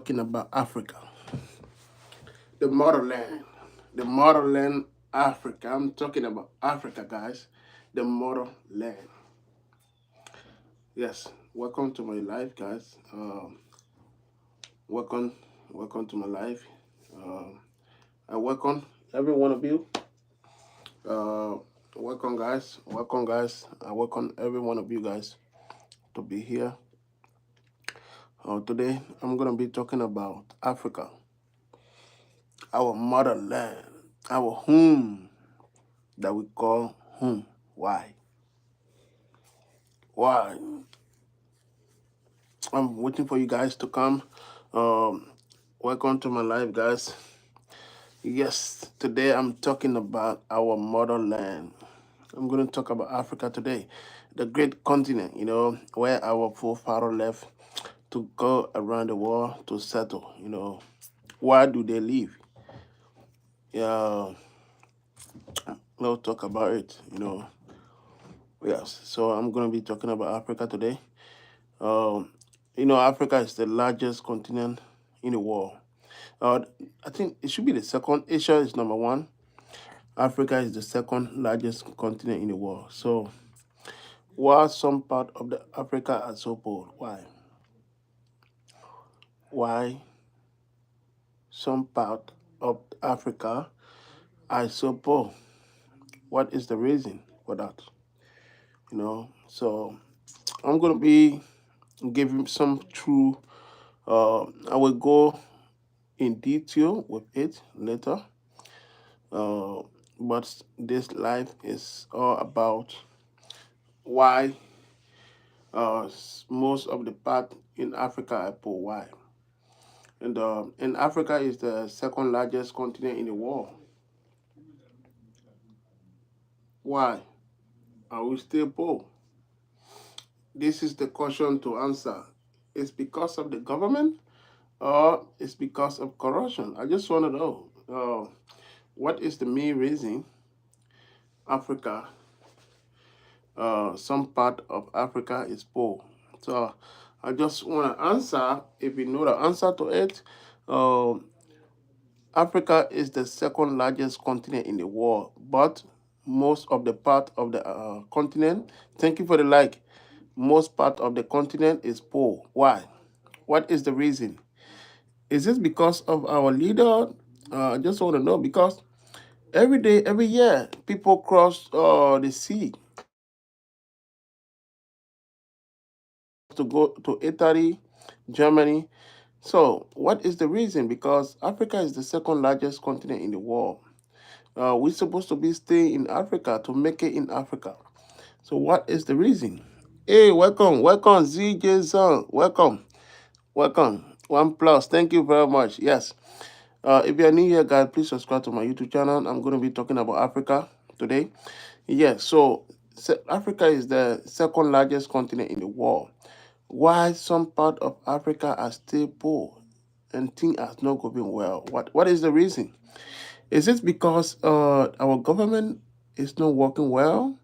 talking about Africa, the motherland, the motherland, Africa. I'm talking about Africa, guys, the motherland. Yes, welcome to my life, guys. Welcome, welcome to my life. Um, I welcome every one of you. Uh, welcome, guys. Welcome, guys. I welcome every one of you guys to be here. Today, I'm gonna be talking about Africa, our motherland, our home that we call home. Why? Why? I'm waiting for you guys to come. Um, welcome to my life, guys. Yes, today I'm talking about our motherland. I'm going to talk about Africa today, the great continent, where our forefathers left to go around the world to settle. Where do they live? Yeah, we'll talk about it. Yes, so I'm going to be talking about Africa today. Um, Africa is the largest continent in the world. Uh, I think it should be the second. Asia is number one. Africa is the second largest continent in the world. So, why some part of the Africa are so poor? Why? Why some part of Africa are so poor? What is the reason for that? So I'm gonna be giving some true. I will go in detail with it later. Uh, but this life is all about why most of the part in Africa are poor. Why? And Africa is the second largest continent in the world. Why are we still poor? This is the question to answer. It's because of the government or it's because of corruption? I just want to know what is the main reason Africa, some part of Africa is poor. So I just want to answer. If you know the answer to it, uh, Africa is the second largest continent in the world, but most of the part of the continent, thank you for the like, most part of the continent is poor. Why? What is the reason? Is this because of our leader? I just want to know because every day, every year, people cross the sea to go to Italy, Germany. So, what is the reason? Because Africa is the second largest continent in the world. We're supposed to be staying in Africa to make it in Africa. So what is the reason? Hey, welcome, ZJ Zone. Welcome. One plus. Thank you very much. Yes. If you're new here, guys, please subscribe to my YouTube channel. I'm going to be talking about Africa today. Yes. So Africa is the second largest continent in the world. Why some part of Africa are still poor and things are not going well? What is the reason? Is it because our government is not working well,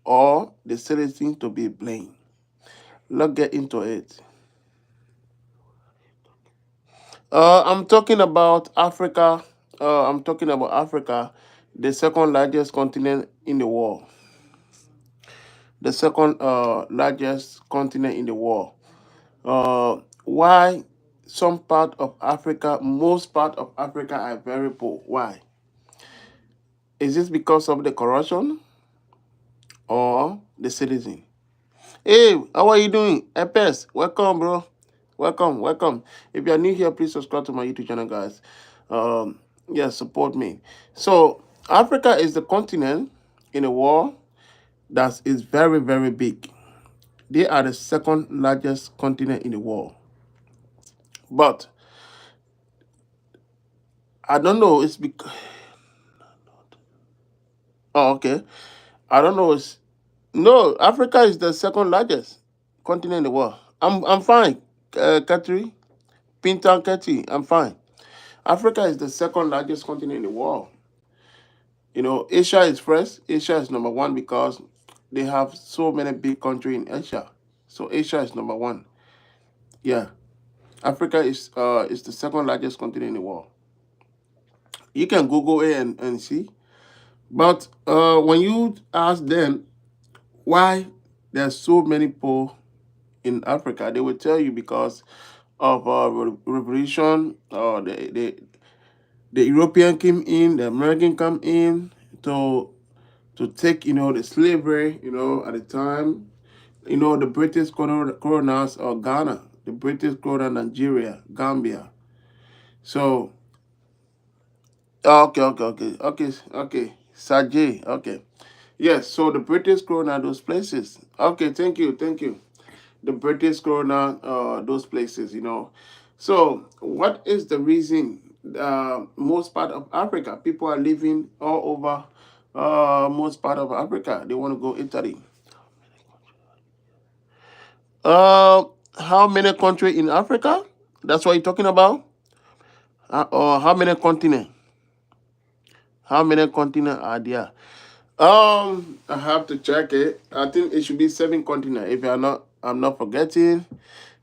or the citizens to be blamed? Let's get into it. I'm talking about Africa. I'm talking about Africa, the second largest continent in the world. The second largest continent in the world. Why some part of Africa, most part of Africa are very poor? Why? Is this because of the corruption or the citizen? Hey, how are you doing? Epes, welcome, bro. Welcome. If you are new here, please subscribe to my YouTube channel, guys. Yeah, support me. So, Africa is the continent in the world that is very, very big. They are the second largest continent in the world. But I don't know. It's because oh, okay. I don't know. It's no. Africa is the second largest continent in the world. I'm fine, Katri. Pinta Keti. I'm fine. Africa is the second largest continent in the world. Asia is first. Asia is number one because they have so many big countries in Asia. So Asia is number one. Yeah. Africa is the second largest continent in the world. You can Google it and see. But when you ask them why there's so many poor in Africa, they will tell you because of revolution. The European came in, the American come in to take the slavery at the time. The British colonized Ghana, the British colonized Nigeria, Gambia. So okay. Sajay, okay. Yes, so the British colonized those places. Okay, thank you. The British colonized those places. So what is the reason? Most part of Africa, people are living all over. Most part of Africa, they want to go Italy. Uh, how many countries in Africa? That's what you're talking about? Or how many continents? How many continents are there? I have to check it. I think it should be seven continents. If I'm not forgetting.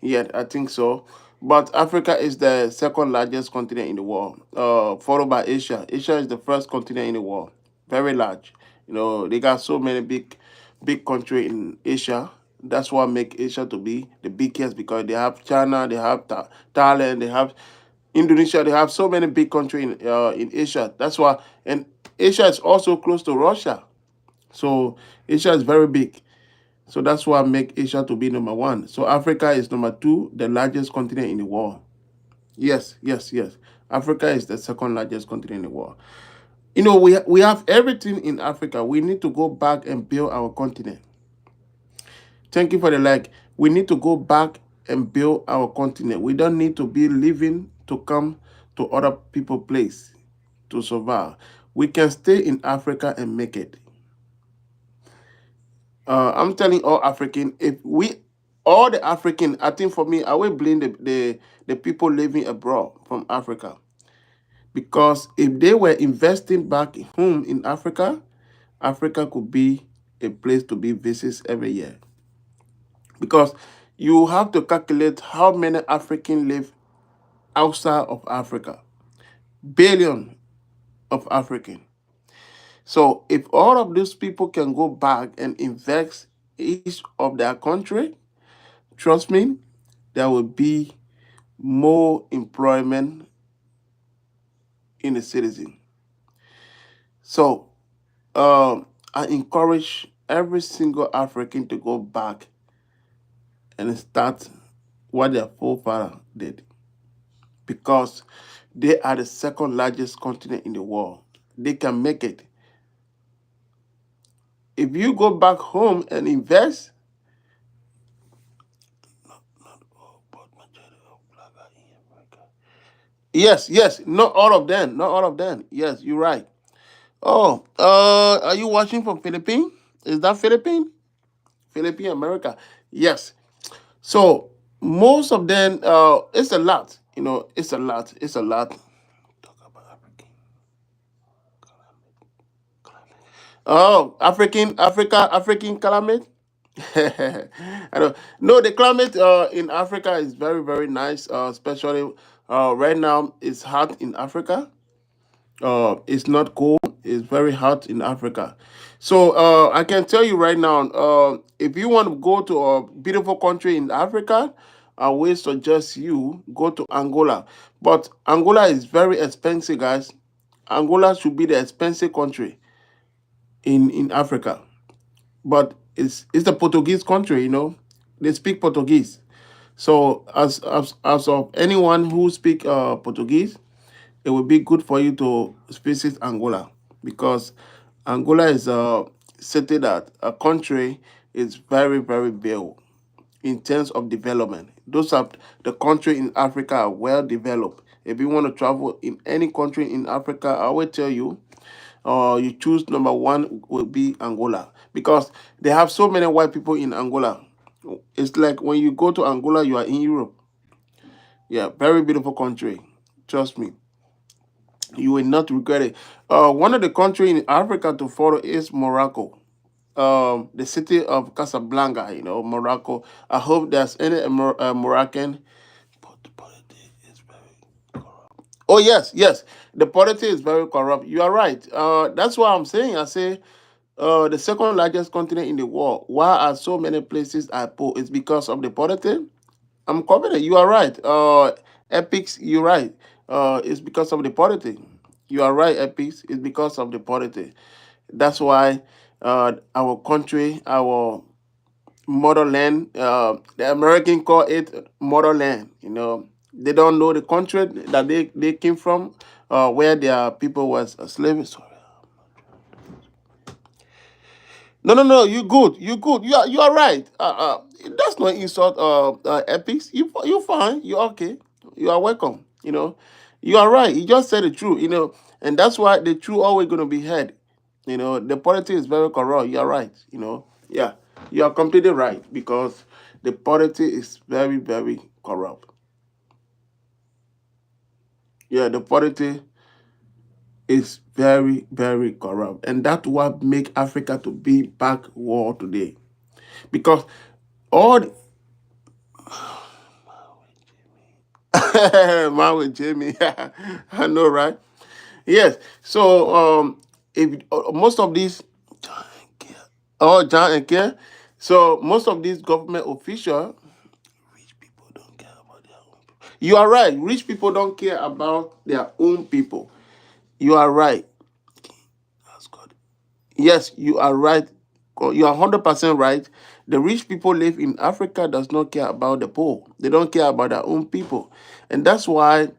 Yet, I think so. But Africa is the second largest continent in the world, followed by Asia. Asia is the first continent in the world, very large. They got so many big country in Asia. That's what make Asia to be the biggest because they have China, they have Thailand, they have Indonesia. They have so many big country in Asia. That's why, and Asia is also close to Russia. So Asia is very big. So that's why make Asia to be number one. So Africa is number two, the largest continent in the world. Yes. Africa is the second largest continent in the world. We have everything in Africa. We need to go back and build our continent. Thank you for the like. We need to go back and build our continent. We don't need to be living to come to other people place to survive. We can stay in Africa and make it. I'm telling all African, if we all the African, I think for me, I will blame the people living abroad from Africa. Because if they were investing back home in Africa, Africa could be a place to be visits every year. Because you have to calculate how many Africans live outside of Africa. Billion of African. So if all of these people can go back and invest each of their country, trust me, there will be more employment in the citizen. So I encourage every single African to go back and start what their forefather did because they are the second largest continent in the world. They can make it. If you go back home and invest, yes, not all of them, not all of them. Yes, you're right. Oh, are you watching from Philippines? Is that Philippines? Philippine America. Yes. So most of them, it's a lot. It's a lot. It's a lot. Oh, African climate. I don't. No, the climate in Africa is very, very nice. Especially right now, it's hot in Africa. It's not cold. It's very hot in Africa. So I can tell you right now, if you want to go to a beautiful country in Africa, I will suggest you go to Angola. But Angola is very expensive, guys. Angola should be the expensive country in Africa. But it's the Portuguese country, They speak Portuguese. So as of anyone who speak Portuguese, it would be good for you to visit Angola because Angola is a city that a country is very, very big in terms of development. Those are the country in Africa are well developed. If you want to travel in any country in Africa, I will tell you, you choose number one will be Angola because they have so many white people in Angola. It's like when you go to Angola, you are in Europe. Yeah, very beautiful country. Trust me. You will not regret it. One of the country in Africa to follow is Morocco. The city of Casablanca, Morocco. I hope there's any Moroccan. Oh yes, yes. The politics is very corrupt. You are right. That's why I'm saying. I say the second largest continent in the world. Why are so many places are poor? It's because of the politics. I'm confident. You are right. Epics, you're right. It's because of the politics. You are right, Epics. It's because of the politics. That's why our country, our motherland, the American call it motherland. They don't know the country that they came from, where their people was slaves. Sorry. No, no, no. You good. You good. You are right. That's no insult. Epics. You fine. You okay. You are welcome. You are right. You just said the truth. And that's why the truth always gonna be heard. The politics is very corrupt. You are right. Yeah, you are completely right because the politics is very very corrupt. Yeah, the politics is very very corrupt, and that's what make Africa to be backward today because all man with Jamie. I know, right? Yes. So, if most of these, oh, John and Care, so most of these government officials, rich people don't care about their own people. You are right. Rich people don't care about their own people. You are right. That's good. Yes, you are right. You are 100% right. The rich people live in Africa does not care about the poor. They don't care about their own people, and that's why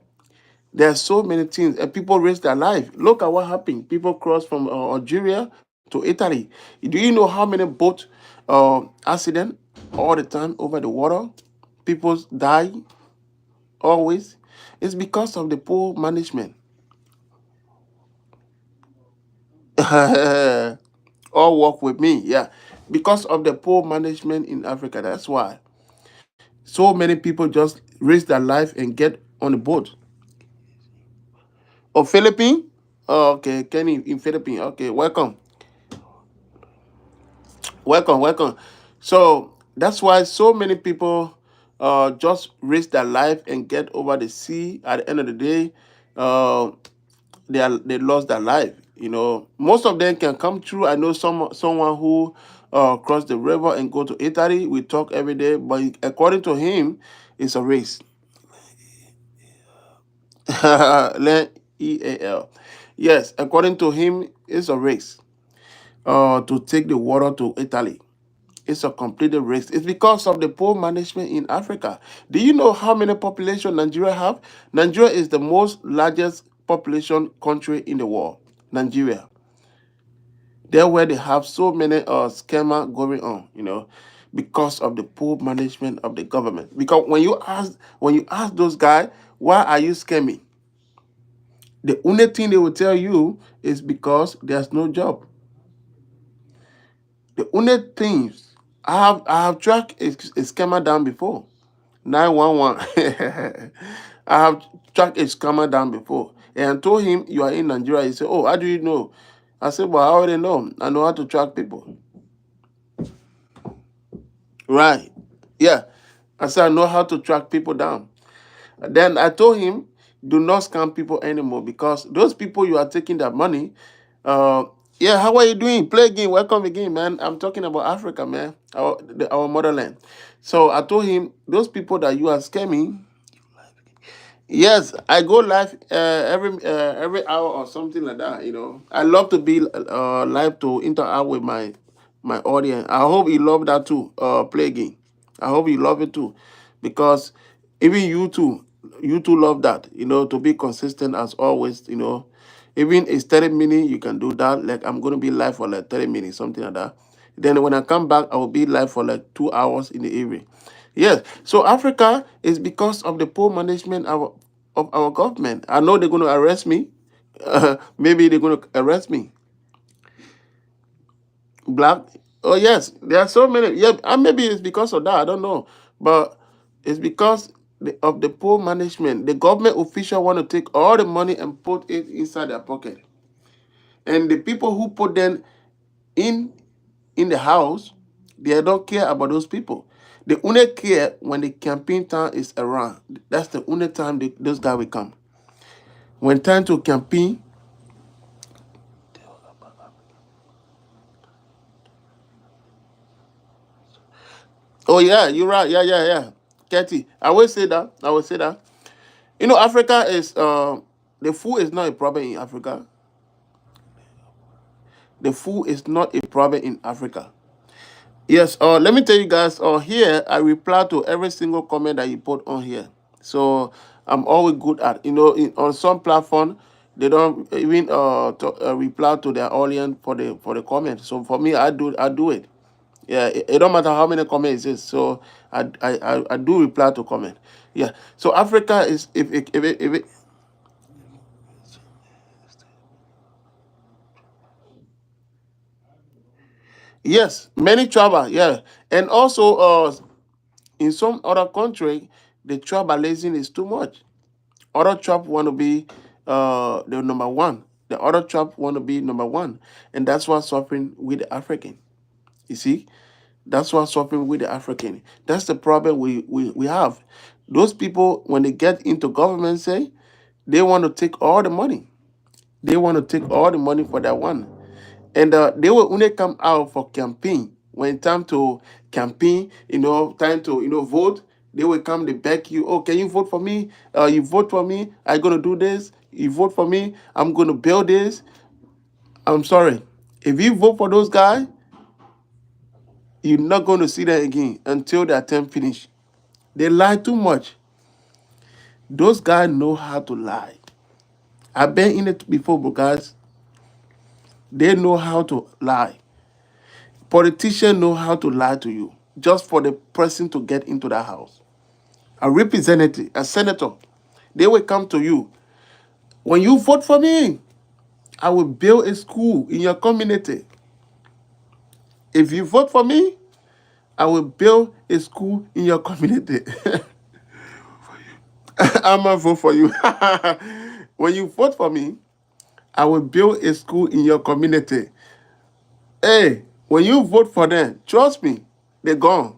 there are so many things, and people risk their life. Look at what happened. People cross from Algeria to Italy. Do you know how many boat accident all the time over the water? People die always. It's because of the poor management. All work with me, yeah. Because of the poor management in Africa. That's why so many people just risk their life and get on the boat. Oh, Philippine? Oh, okay, Kenny in Philippine. Okay, welcome. Welcome, welcome. So that's why so many people just risk their life and get over the sea. At the end of the day, uh, they lost their life. Most of them can come through. I know someone who crossed the river and go to Italy. We talk every day, but according to him, it's a race. Learn EAL. Yes, according to him, it's a race. To take the water to Italy. It's a completed race. It's because of the poor management in Africa. Do you know how many population Nigeria have? Nigeria is the most largest population country in the world. Nigeria. There where they have so many scammer going on, because of the poor management of the government. Because when you ask those guys, why are you scamming? The only thing they will tell you is because there's no job. The only things I have tracked a scammer down before. 911. I have tracked a scammer down before. And I told him you are in Nigeria. He said, "Oh, how do you know?" I said, "Well, I already know. I know how to track people." Right. Yeah. I said, "I know how to track people down." Then I told him, do not scam people anymore because those people you are taking their money. Uh, yeah, how are you doing? Play again. Welcome again, man. I'm talking about Africa, man, our motherland. So I told him, those people that you are scamming. Yes, I go live every hour or something like that. I love to be live to interact with my audience. I hope you love that too. Play game. I hope you love it too, because even you too love that. To be consistent as always. Even it's 30 minutes, you can do that. Like I'm gonna be live for like 30 minutes, something like that. Then when I come back, I will be live for like 2 hours in the evening. Yes. So Africa is because of the poor management of our government. I know they're going to arrest me. Maybe they're going to arrest me. Black. Oh yes, there are so many. Yeah, and maybe it's because of that. I don't know, but it's because of the poor management. The government official want to take all the money and put it inside their pocket, and the people who put them in in the house, they don't care about those people. They only care when the campaign time is around. That's the only time those guys will come. When time to campaign, oh yeah, you're right. Yeah, yeah, yeah. Katie, I will say that. I will say that. Africa is the food is not a problem in Africa. The food is not a problem in Africa. Yes, let me tell you guys, here I reply to every single comment that you put on here. So I'm always good at, on some platform, they don't even reply to their audience for the comment. So for me, I do it. Yeah, it don't matter how many comments it is. So I do reply to comment. Yeah. So Africa is if it yes, many travel, yeah. And also in some other country, the tribalism is too much. Other tribe want to be the number one. The other tribe want to be number one, and that's what's suffering with the African. You see, that's what's suffering with the African. That's the problem we have. Those people, when they get into government, say they want to take all the money. They want to take all the money for that one. And they will only come out for campaign. When time to campaign, time to vote, they will come, they beg you, oh, can you vote for me? You vote for me, I'm gonna do this. You vote for me, I'm gonna build this. I'm sorry. If you vote for those guys, you're not gonna see them again until their term finish. They lie too much. Those guys know how to lie. I've been in it before, but guys, they know how to lie. Politicians know how to lie to you just for the person to get into that house. A representative, a senator, they will come to you. When you vote for me, I will build a school in your community. If you vote for me, I will build a school in your community. I'm gonna vote for you. When you vote for me, I will build a school in your community. Hey, when you vote for them, trust me, they're gone.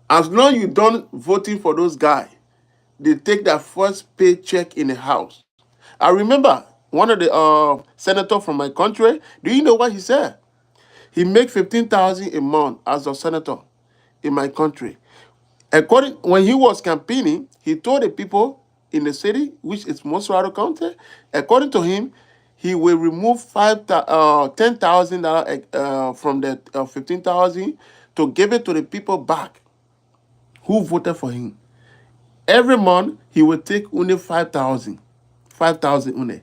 As long you don't voting for those guys, they take their first paycheck in the house. I remember one of the senator from my country. Do you know what he said? He make 15,000 a month as a senator in my country. According when he was campaigning, he told the people in the city, which is Mosrado County, according to him, he will remove 10,000 from the 15,000 to give it to the people back who voted for him. Every month he will take only 5,000, 5,000 only.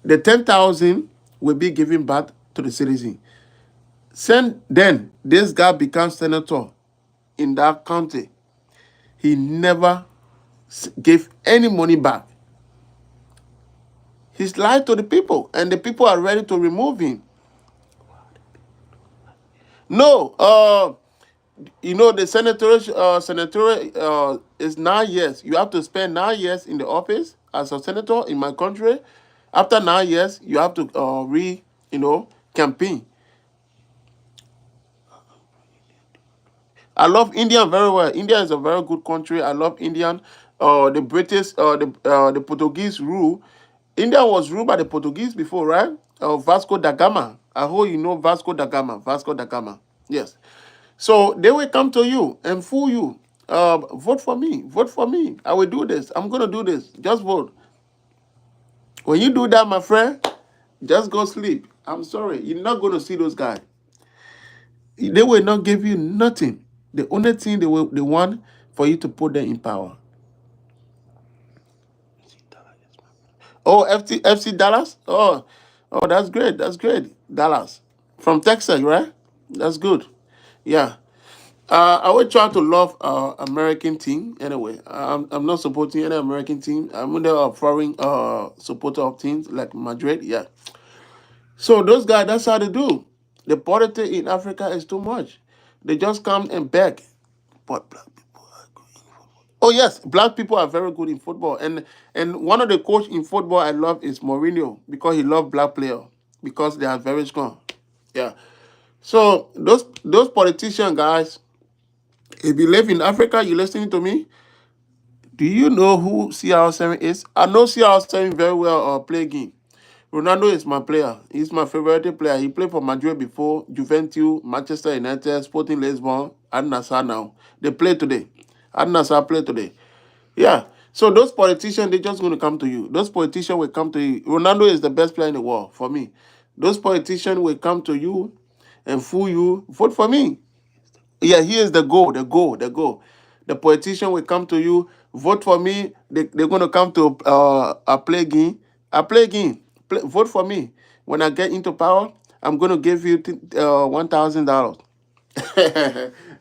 The 10,000 will be given back to the citizen. Then this guy becomes senator in that county. He never gave any money back. He's lied to the people, and the people are ready to remove him. No, the senatorial is 9 years. You have to spend 9 years in the office as a senator in my country. After 9 years, you have to campaign. I love India very well. India is a very good country. I love Indian. The British, the Portuguese rule. India was ruled by the Portuguese before, right? Vasco da Gama. I hope you know Vasco da Gama. Vasco da Gama. Yes. So they will come to you and fool you. Vote for me. Vote for me. I will do this. I'm gonna do this. Just vote. When you do that, my friend, just go sleep. I'm sorry. You're not gonna see those guys. They will not give you nothing. The only thing they want for you to put them in power. Oh, FC Dallas. Oh, that's great. That's great. Dallas from Texas, right? That's good. Yeah. I will try to love American team anyway. I'm not supporting any American team. I'm under a foreign supporter of teams like Madrid. Yeah. So those guys, that's how they do. The politics in Africa is too much. They just come and beg. But black people are good in football. Oh yes, black people are very good in football. And one of the coach in football I love is Mourinho because he loves black player because they are very strong. Yeah. So those politician guys, if you live in Africa, you listening to me, Do you know who CR7 is? I know CR7 very well. Play game. Ronaldo is my player. He's my favorite player. He played for Madrid before, Juventus, Manchester United, Sporting Lisbon, and Nassau now. They play today. And Nassau play today. Yeah. So those politicians, they're just going to come to you. Those politicians will come to you. Ronaldo is the best player in the world for me. Those politicians will come to you and fool you. Vote for me. Yeah, here's the goal, the goal, the goal. The politician will come to you, vote for me. They're going to come to a play game. A play game. Vote for me. When I get into power, I'm going to give you $1,000.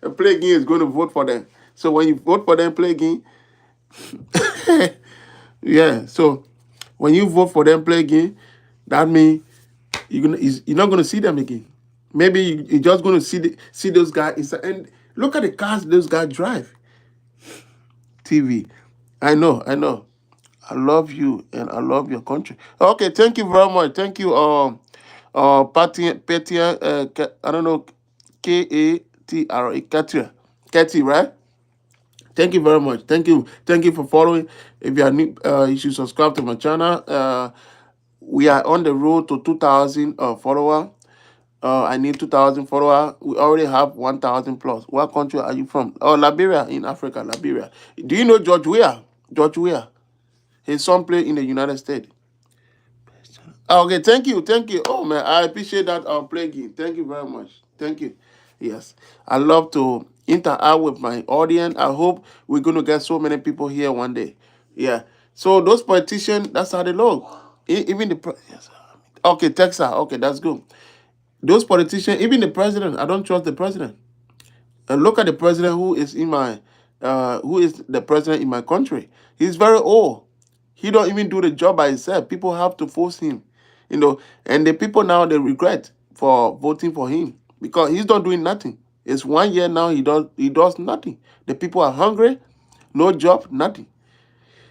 A play game is going to vote for them. So when you vote for them, play game, yeah. So when you vote for them, play game, that means you're not gonna see them again. Maybe you're just gonna see those guys and look at the cars those guys drive. TV. I know, I know. I love you and I love your country. Okay, thank you very much. Thank you, Patia, I don't know, Katr, Katie, right? Thank you very much. Thank you for following. If you are new, you should subscribe to my channel. We are on the road to 2,000 follower. I need 2,000 follower. We already have 1,000 plus. What country are you from? Oh, Liberia in Africa, Liberia. Do you know George Weah? George Weah. His son played in the United States. Okay, thank you, thank you. Oh man, I appreciate that play game. Thank you very much. Thank you. Yes, I love to interact with my audience. I hope we're gonna get so many people here one day. Yeah. So those politicians, that's how they look. Even yes. Okay, Texas. Okay, that's good. Those politicians, even the president, I don't trust the president. And look at the president who is the president in my country. He's very old. He don't even do the job by himself. People have to force him, And the people now they regret for voting for him because he's not doing nothing. It's 1 year now. He does nothing. The people are hungry, no job, nothing.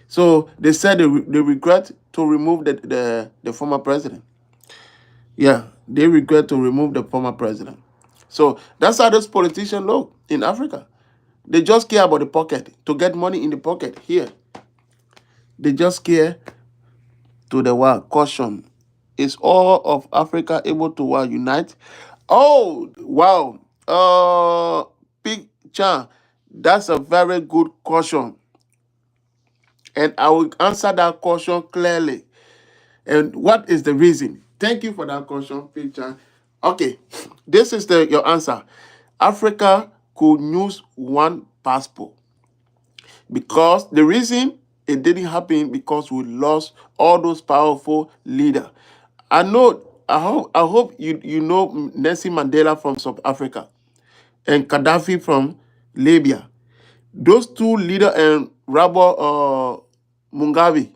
So they said they regret to remove the former president. Yeah, they regret to remove the former president. So that's how those politicians look in Africa. They just care about the pocket, to get money in the pocket here. They just care to the world. Caution. Is all of Africa able to unite? Oh, wow. Big Chan, that's a very good question. And I will answer that question clearly. And what is the reason? Thank you for that question, Picture. Okay, this is your answer. Africa could use one passport because the reason it didn't happen because we lost all those powerful leaders. I know. I hope you know Nelson Mandela from South Africa and Gaddafi from Libya. Those two leaders and Robert Mugabe.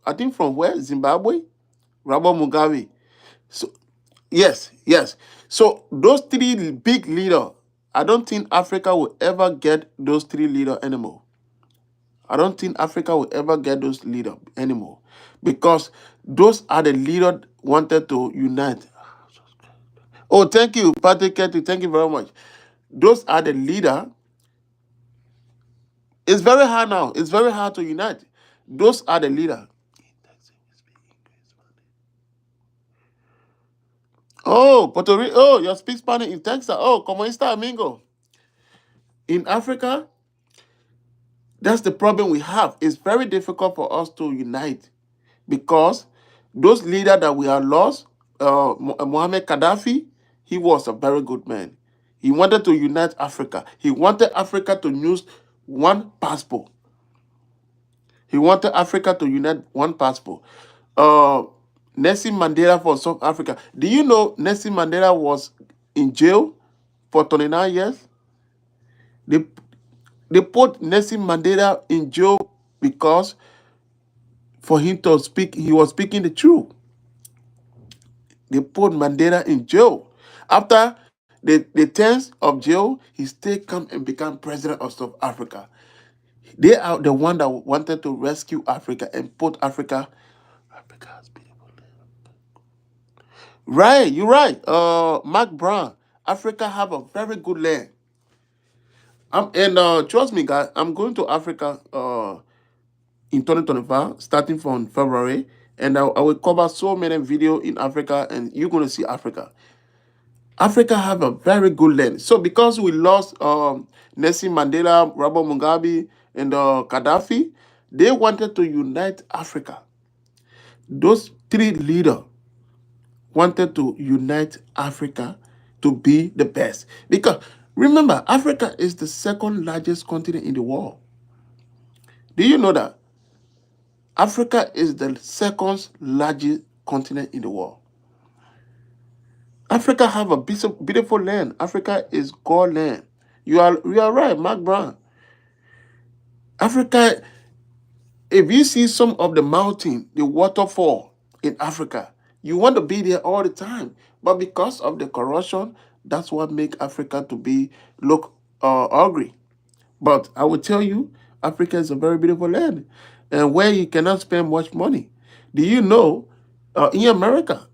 I think from where? Zimbabwe. Robert Mugabe. So yes, yes. So those three big leaders, I don't think Africa will ever get those three leaders anymore. I don't think Africa will ever get those leaders anymore because those are the leaders wanted to unite. Oh, thank you, Patrick Ketty. Thank you very much. Those are the leader. It's very hard now. It's very hard to unite. Those are the leader. Oh, Puerto Rico. Oh, you speak Spanish in Texas. Oh, como está, amigo? In Africa, that's the problem we have. It's very difficult for us to unite because those leaders that we have lost, Muammar Gaddafi, he was a very good man. He wanted to unite Africa. He wanted Africa to use one passport. He wanted Africa to unite one passport. Uh, Nelson Mandela for South Africa. Do you know Nelson Mandela was in jail for 29 years? They, they put Nelson Mandela in jail because for him to speak, he was speaking the truth. They put Mandela in jail. After the terms of jail, he still come and become president of South Africa. They are the one that wanted to rescue Africa and put Africa has beautiful land. Right, you're right. Mark Brown, Africa have a very good land. And trust me, guys, I'm going to Africa. in 2025, starting from February. And I will cover so many videos in Africa, and you're going to see Africa. Africa have a very good land. So because we lost Nelson Mandela, Robert Mugabe, and Gaddafi, they wanted to unite Africa. Those three leaders wanted to unite Africa to be the best. Because remember, Africa is the second largest continent in the world. Do you know that? Africa is the second largest continent in the world. Africa have a beautiful land. Africa is God land. You are right, Mark Brown. Africa, if you see some of the mountain, the waterfall in Africa, you want to be there all the time. But because of the corruption, that's what make Africa to be look ugly. But I will tell you, Africa is a very beautiful land, and where you cannot spend much money. Do you know, in America,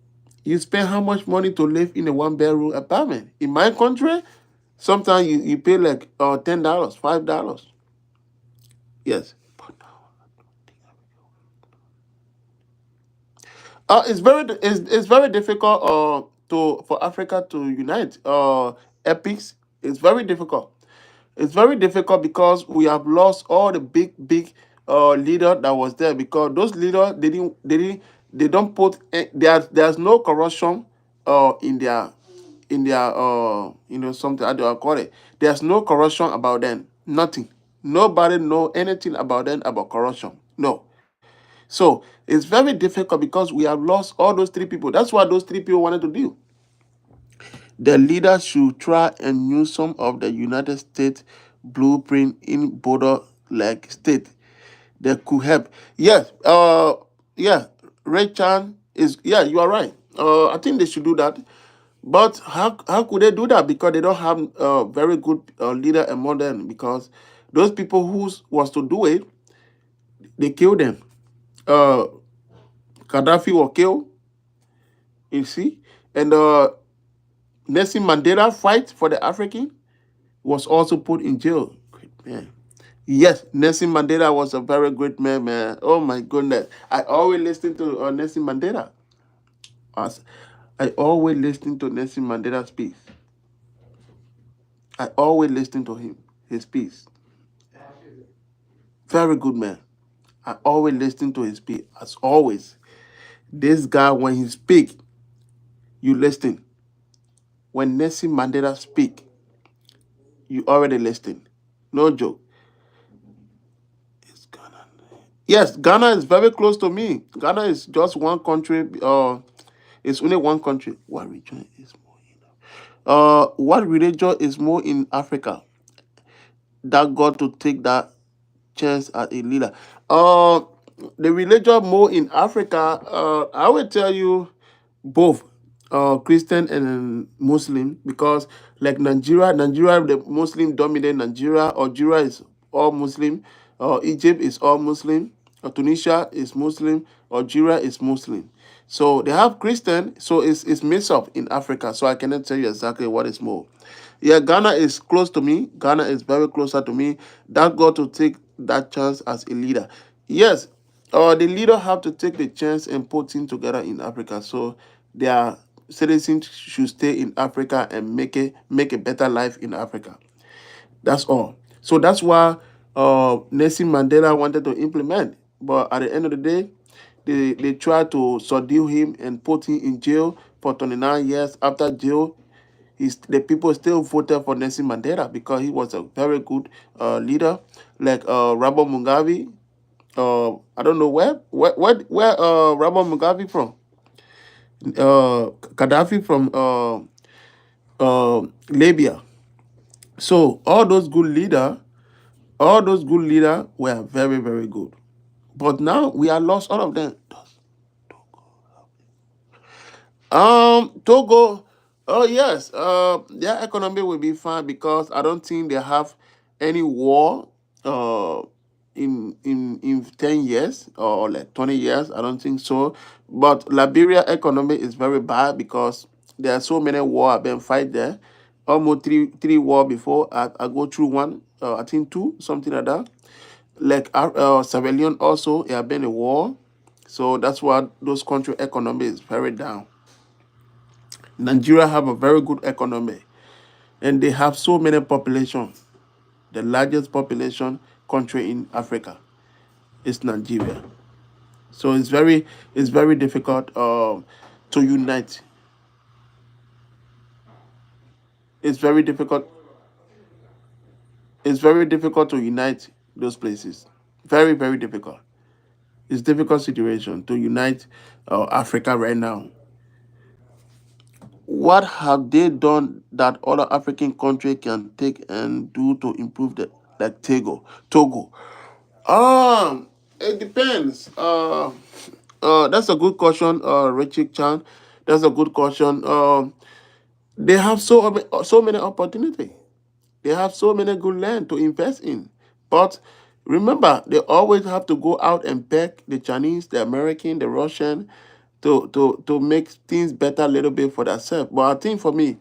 you spend how much money to live in a one-bedroom apartment? In my country, sometimes you pay like $10, $5. Yes. It's very difficult to for Africa to unite. Epics, it's very difficult. It's very difficult because we have lost all the big leader that was there, because those leaders they don't put there's no corruption in their something, how do I call it? There's no corruption about them. Nothing. Nobody know anything about them about corruption. No. So it's very difficult because we have lost all those three people. That's what those three people wanted to do. The leaders should try and use some of the United States blueprint in border like state that could help. Yes, yeah, Ray Chan is, yeah, you are right. I think they should do that. But how could they do that? Because they don't have very good leader among them. Because those people who was to do it, they killed them. Uh, Gaddafi was killed, you see, and Nelson Mandela fight for the African was also put in jail. Great man. Yes, Nelson Mandela was a very great man, man. Oh my goodness. I always listen to Nelson Mandela. As- I always listen to Nelson Mandela speak. I always listen to him, his speech. Very good man. I always listen to his speech. As always. This guy, when he speak, you listen. When Nelson Mandela speak, you already listen. No joke. It's Ghana. Yes, Ghana is very close to me. Ghana is just one country. It's only one country. What region is more what religion is more in Africa that got to take that chance as a leader? Uh, the religion more in Africa, I will tell you both, Christian and Muslim, because like Nigeria, the Muslim dominate Nigeria. Algeria is all Muslim. Egypt is all Muslim. Tunisia is Muslim. Algeria is Muslim. So they have Christian, so it's mixed up in Africa. So I cannot tell you exactly what is more. Yeah, Ghana is close to me. Ghana is very closer to me. That got to take that chance as a leader. Yes, the leader have to take the chance and put things together in Africa. So their citizens should stay in Africa and make a better life in Africa. That's all. So that's why Nelson Mandela wanted to implement. But at the end of the day, they tried to subdue him and put him in jail for 29 years. After jail, the people still voted for Nelson Mandela because he was a very good leader, like Robert Mugabe. I don't know where Robert Mugabe from. Gaddafi from Libya. So all those good leaders were very, very good. But now we are lost all of them. Togo, oh yes, their economy will be fine because I don't think they have any war in 10 years or like 20 years. I don't think so. But Liberia economy is very bad because there are so many war have been fight there. Almost three war before I go through one. I think two, something like that. Like Sierra Leone also, it have been a war. So that's why those country economy is very down. Nigeria have a very good economy, and they have so many population. The largest population country in Africa is Nigeria. So it's very difficult to unite. It's very difficult. It's very difficult to unite those places. Very difficult. It's difficult situation to unite Africa right now. What have they done that other African country can take and do to improve the like Togo? It depends. That's a good question, Richard Chan. That's a good question. They have so many opportunity. They have so many good land to invest in. But remember, they always have to go out and beg the Chinese, the American, the Russian to make things better a little bit for themselves. But I think for me,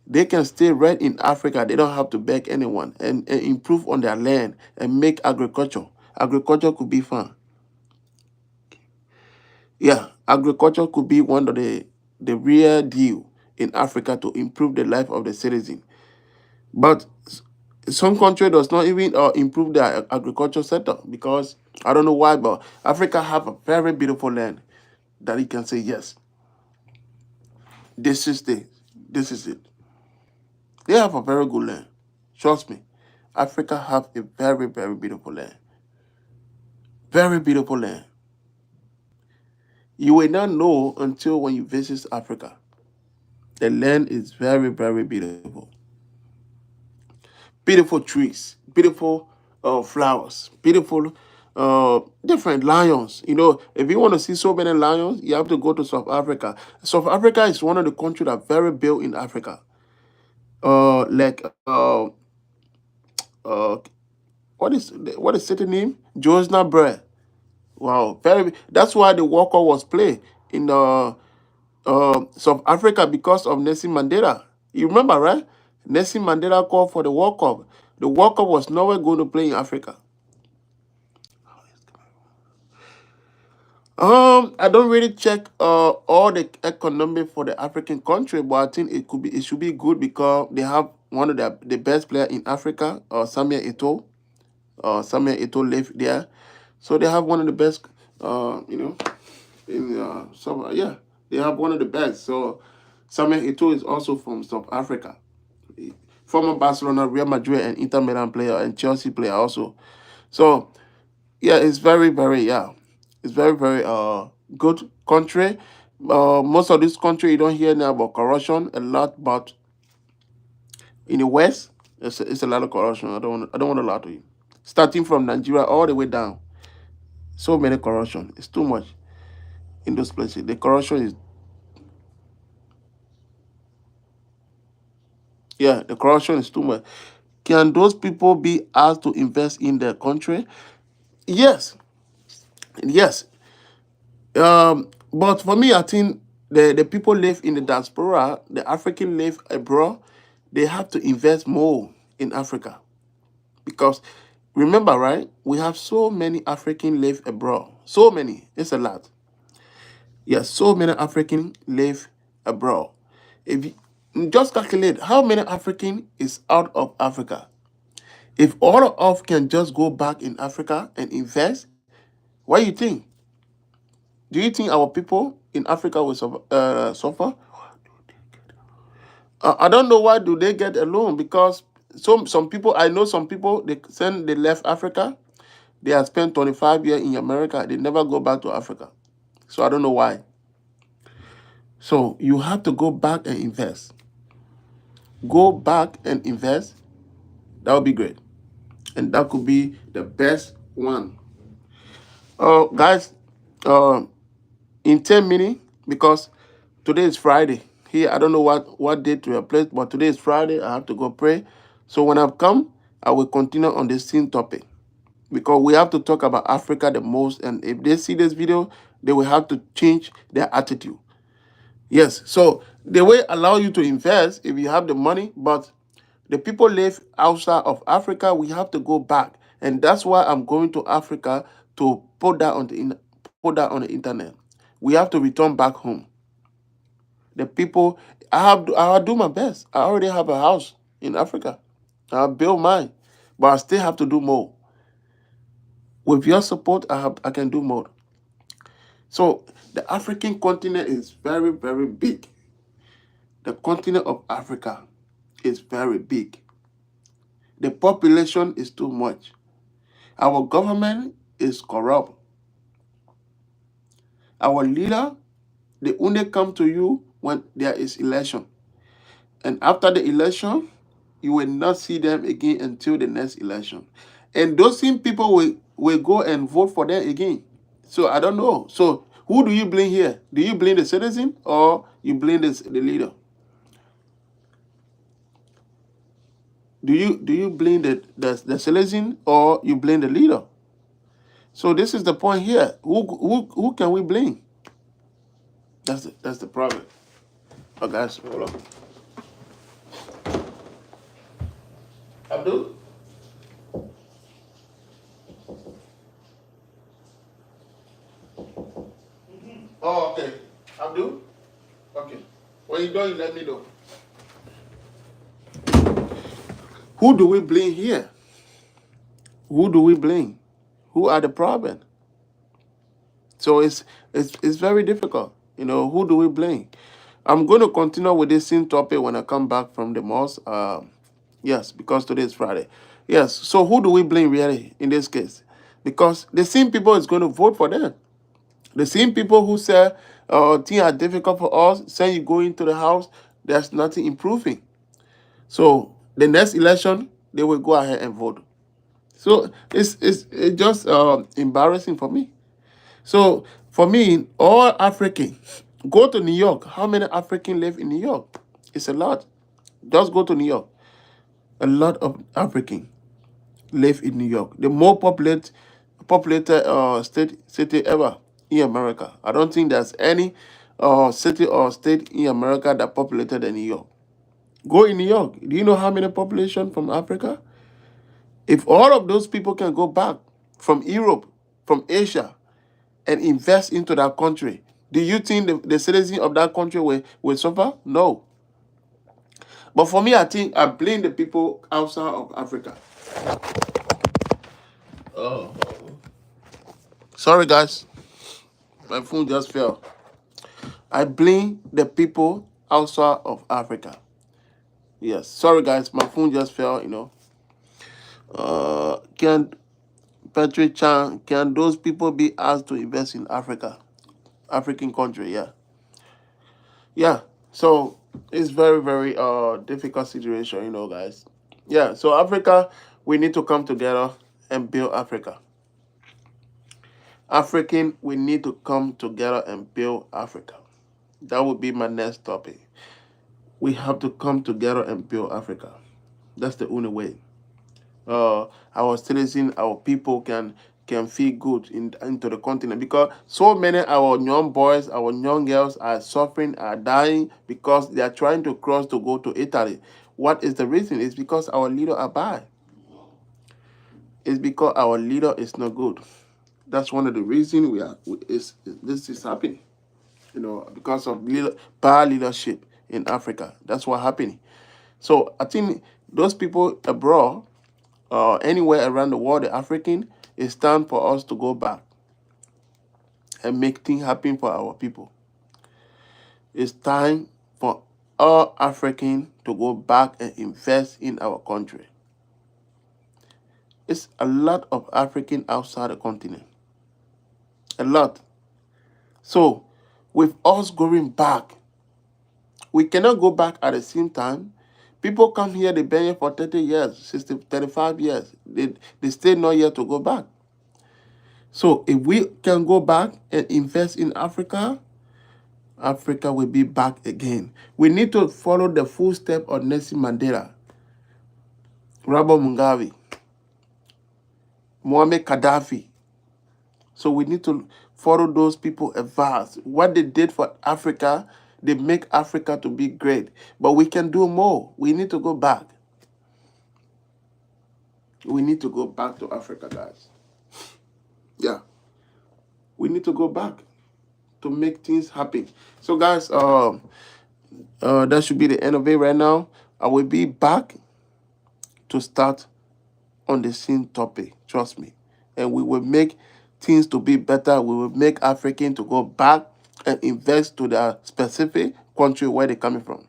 they can stay right in Africa. They don't have to beg anyone and improve on their land and make agriculture. Agriculture could be fun. Yeah, agriculture could be one of the real deal in Africa to improve the life of the citizen. But some country does not even improve their agriculture sector because I don't know why, but Africa have a very beautiful land that you can say yes, this is this is it. They have a very good land. Trust me, Africa have a very beautiful land, very beautiful land. You will not know until when you visit Africa. The land is very beautiful. Beautiful trees, beautiful flowers, beautiful different lions. If you want to see so many lions, you have to go to South Africa. South Africa is one of the countries that very built in Africa. Like uh, what is city name? Johannesburg. Wow, very. That's why the World Cup was played in South Africa because of Nelson Mandela. You remember, right? Nelson Mandela called for the World Cup. The World Cup was nowhere going to play in Africa. I don't really check all the economy for the African country, but I think it should be good because they have one of the best player in Africa, Samuel Eto'o. Samuel Eto'o live there, so they have one of the best. In yeah, they have one of the best. So Samuel Eto'o is also from South Africa, former Barcelona, Real Madrid, and Inter Milan player and Chelsea player also. So yeah, it's very yeah, it's very good country. Most of this country you don't hear now about corruption a lot, but in the West, it's a lot of corruption. I don't want to lie to you. Starting from Nigeria all the way down, so many corruption. It's too much in those places. The corruption is Yeah, the corruption is too much. Can those people be asked to invest in their country? Yes, yes. But for me, I think the people live in the diaspora, the African live abroad, they have to invest more in Africa because remember, right? We have so many African live abroad. So many. It's a lot. Yes, so many African live abroad. If you just calculate how many African is out of Africa. If all of us can just go back in Africa and invest, what do you think? Do you think our people in Africa will suffer? I don't know why do they get a loan because some people I know some people they left Africa. They have spent 25 years in America. They never go back to Africa. So I don't know why. So you have to go back and invest. Go back and invest. That would be great, and that could be the best one. Guys, uh, in 10 minutes, because today is Friday. Here, I don't know what date we are placed, but today is Friday. I have to go pray. So when I come, I will continue on the same topic because we have to talk about Africa the most. And if they see this video, they will have to change their attitude. Yes. So they will allow you to invest if you have the money, but the people live outside of Africa. We have to go back And that's why I'm going to Africa to put that on the internet. We have to return back home. The people, I'll do my best. I already have a house in Africa. I'll build mine, but I still have to do more. With your support, I can do more. So the African continent is very, very big. The continent of Africa is very big. The population is too much. Our government is corrupt. Our leader, they only come to you when there is election. And after the election, you will not see them again until the next election. And those same people will go and vote for them again. So I don't know. So who do you blame here? Do you blame the citizen or you blame the leader? Do you blame the citizen or you blame the leader? So this is the point here. Who can we blame? That's the problem. Oh guys, hold on. Abdul? Oh, okay. Abdul? Okay. When you done, let me know. Who do we blame here? Who do we blame? Who are the problem? So it's very difficult. Who do we blame? I'm going to continue with this same topic when I come back from the mosque. Yes, because today is Friday. Yes. So who do we blame really in this case? Because the same people is going to vote for them. The same people who say things are difficult for us, say you go into the house, there's nothing improving. So the next election, they will go ahead and vote. So it's just embarrassing for me. So for me, all African, go to New York. How many African live in New York? It's a lot. Just go to New York. A lot of African live in New York. The more populated city ever in America. I don't think there's any city or state in America that populated than New York. Go in New York. Do you know how many population from Africa? If all of those people can go back from Europe, from Asia, and invest into that country, do you think the citizens of that country will suffer? No. But for me, I think I blame the people outside of Africa. Oh. Sorry, guys. My phone just fell. I blame the people outside of Africa. Yes. Sorry, guys. My phone just fell. Can Patrick Chan, can those people be asked to invest in Africa? African country, yeah. Yeah. So it's very, very difficult situation, guys. Yeah. So Africa, we need to come together and build Africa. African, we need to come together and build Africa. That would be my next topic. We have to come together and build Africa. That's the only way. Our citizens, our people can feel good into the continent because so many our young boys, our young girls are suffering, are dying because they are trying to cross to go to Italy. What is the reason? It's because our leader are bad. It's because our leader is not good. That's one of the reasons this is happening. Because of bad leadership in Africa. That's what happening. So I think those people abroad, anywhere around the world, the African, it's time for us to go back and make things happen for our people. It's time for all African to go back and invest in our country. It's a lot of African outside the continent. A lot. So with us going back, we cannot go back at the same time. People come here, they've been here for 30 years, 60, 35 years. They stay not here to go back. So if we can go back and invest in Africa, Africa will be back again. We need to follow the footsteps of Nelson Mandela, Robert Mugabe, Muammar Gaddafi. So we need to follow those people advice. What they did for Africa, they make Africa to be great. But we can do more. We need to go back. We need to go back to Africa, guys. Yeah, we need to go back to make things happen. So, guys, that should be the end of it right now. I will be back to start on the same topic. Trust me, and we will make things to be better. We will make African to go back and invest to their specific country where they're coming from.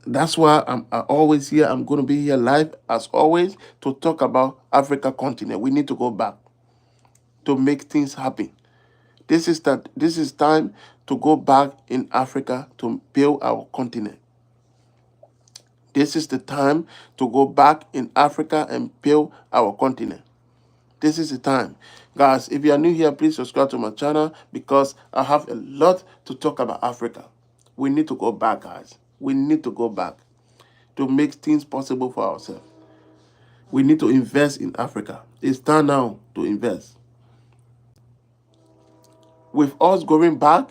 That's why I always here. I'm going to be here live as always to talk about Africa continent. We need to go back to make things happen. This is that. This is time to go back in Africa to build our continent. This is the time to go back in Africa and build our continent. This is the time. Guys, if you are new here, please subscribe to my channel because I have a lot to talk about Africa. We need to go back, guys. We need to go back to make things possible for ourselves. We need to invest in Africa. It's time now to invest. With us going back,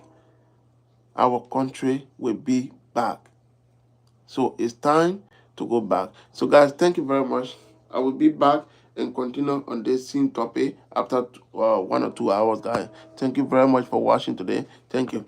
our country will be back. So it's time to go back. So guys, thank you very much. I will be back and continue on this same topic after 1 or 2 hours, guys. Thank you very much for watching today. Thank you.